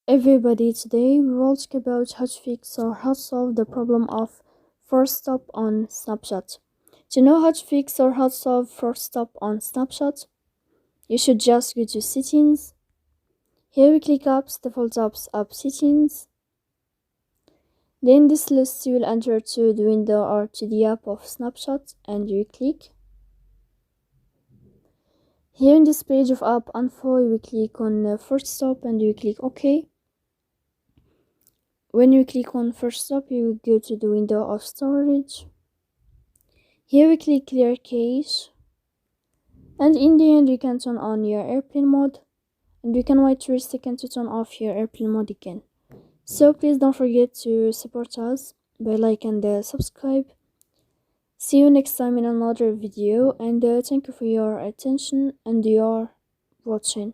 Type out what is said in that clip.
Everybody, today we will talk about how to fix or how to solve the problem of Forcestop on Snapchat. To know how to fix or how to solve Forcestop on Snapchat, you should just go to Settings. Here we click Apps, Default Apps, App Settings. Then this list you will enter to the window or to the app of Snapchat and you click. Here in this page of App Info, you will click on Forcestop and you click OK. When you click on Forcestop, you will go to the window of storage. Here we click Clear Cache. And in the end, you can turn on your airplane mode. And you can wait 3 seconds to turn off your airplane mode again. So please don't forget to support us by like and subscribe. See you next time in another video, and thank you for your attention and your watching.